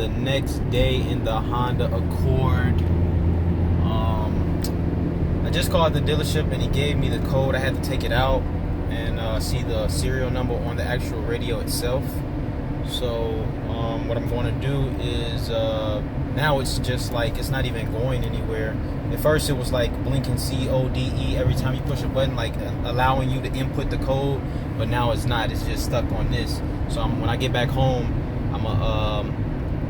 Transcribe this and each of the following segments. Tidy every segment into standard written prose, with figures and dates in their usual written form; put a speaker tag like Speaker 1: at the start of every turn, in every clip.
Speaker 1: the next day in the Honda Accord. I just called the dealership and he gave me the code. I had to take it out and see the serial number on the actual radio itself. So what I'm going to do is now it's just like it's not even going anywhere. At first it was like blinking CODE every time you push a button, like allowing you to input the code, but now it's not. It's just stuck on this. So when I get back home, I'm gonna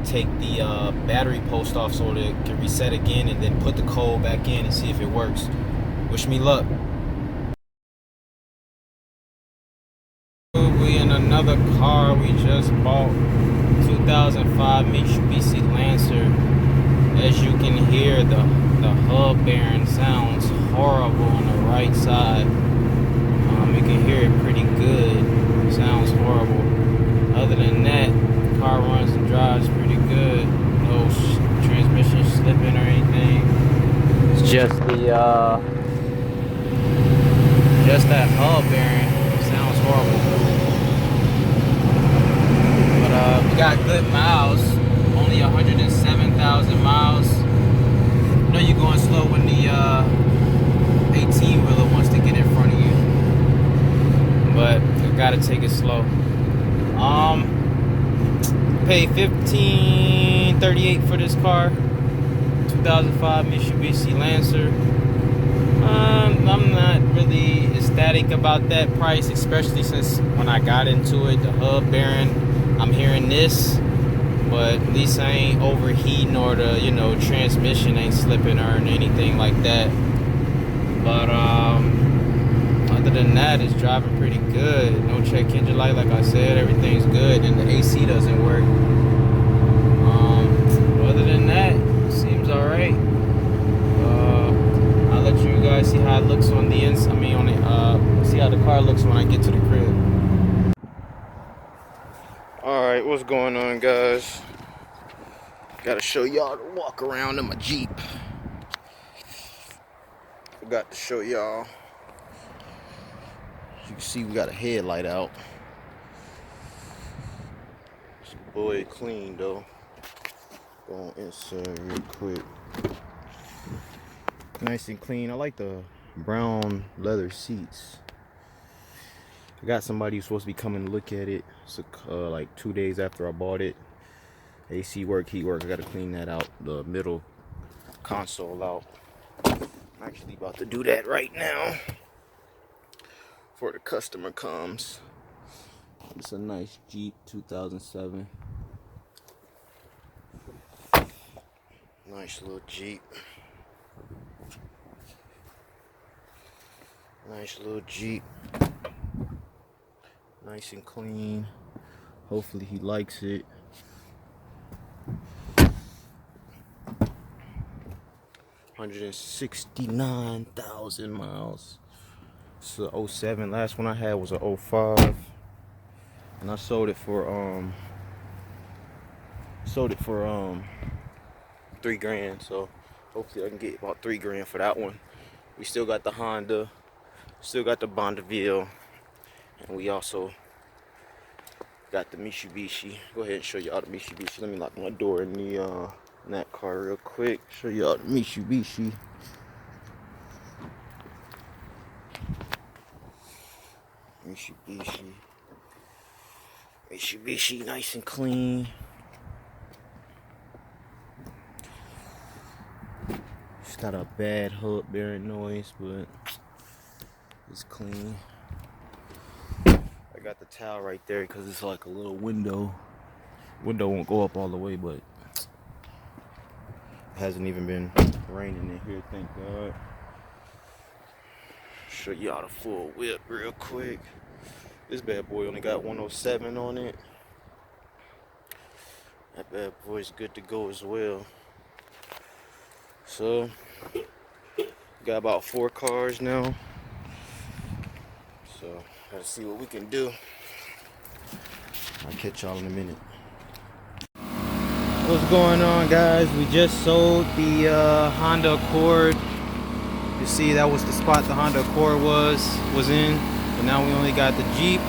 Speaker 1: take the battery post off so that it can reset again, and then put the code back in and see if it works. Wish me luck. We in another car we just bought, 2005 Mitsubishi Lancer. As you can hear, the hub bearing sounds horrible on the right side. You can hear it pretty good. It sounds horrible. Other than that, the car runs and drives pretty good. No transmission slipping or anything. It's just that hub bearing sounds horrible. But we got good miles. Only 107,000 miles. You know you're going slow when the 18-wheeler wants to get in front of you. But I gotta take it slow. Paid $15.38 for this car. 2005 Mitsubishi Lancer. I'm not really ecstatic about that price, especially since when I got into it, the hub bearing, I'm hearing this, but at least I ain't overheating or the transmission ain't slipping or anything like that. But other than that, it's driving pretty good. No check engine light, like I said, everything's good, and the AC doesn't work. Other than that, it seems all right. I'll let you guys see how it looks on the inside. See how the car looks when I get to the crib. All right, what's going on, guys? Gotta show y'all the walk around in my Jeep. Forgot to show y'all. As you can see, we got a headlight out. This boy clean though. Go inside real quick. Nice and clean. I like the brown leather seats. I got somebody who's supposed to be coming to look at it. So like 2 days after I bought it. AC work, heat work. I gotta clean that out. The middle console out. I'm actually about to do that right now before the customer comes. It's a nice Jeep 2007. Nice little Jeep. Nice little Jeep. Nice and clean. Hopefully he likes it. $169,000 miles. It's a 07. Last one I had was a 05. And I sold it for $3,000. So hopefully I can get about $3,000 for that one. We still got the Honda, still got the Bonneville, and we also got the Mitsubishi. Go ahead and show y'all the Mitsubishi. Let me lock my door in the in that car real quick. Show y'all the Mitsubishi. Mitsubishi, nice and clean. It's got a bad hub bearing noise, but it's clean. I got the towel right there because it's like a little window. Window won't go up all the way, but it hasn't even been raining in here, thank God. Show y'all the full whip real quick. This bad boy only got 107 on it. That bad boy's good to go as well. So, got about 4 cars now. So, gotta see what we can do. I'll catch y'all in a minute. What's going on, guys? We just sold the Honda Accord. You see, that was the spot the Honda Accord was in. But now we only got the Jeep.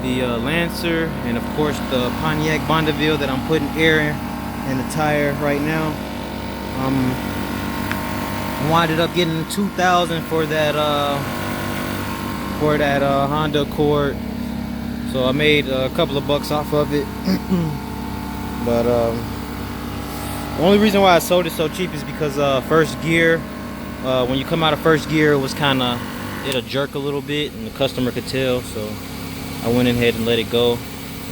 Speaker 1: the Lancer, and of course the Pontiac Bonneville that I'm putting air in the tire right now. Winded up getting $2,000 for that Honda Accord, so I made a couple of bucks off of it. But the only reason why I sold it so cheap is because first gear, when you come out of first gear, it was kind of, it'll jerk a little bit, and the customer could tell, so I went ahead and let it go.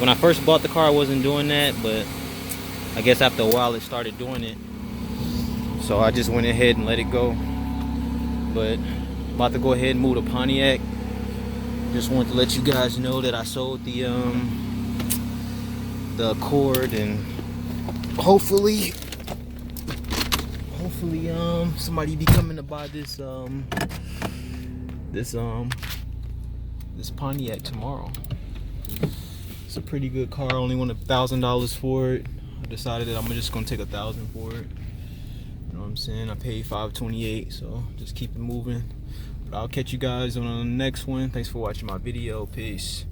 Speaker 1: When I first bought the car, I wasn't doing that, but I guess after a while it started doing it, so I just went ahead and let it go. But I'm about to go ahead and move to Pontiac. Just wanted to let you guys know that I sold the Accord, and hopefully somebody be coming to buy this this Pontiac tomorrow. It's a pretty good car. I only want $1,000 for it. I decided that I'm just gonna take $1,000 for it. You know what I'm saying? I paid $528, so just keep it moving. But I'll catch you guys on the next one. Thanks for watching my video. Peace.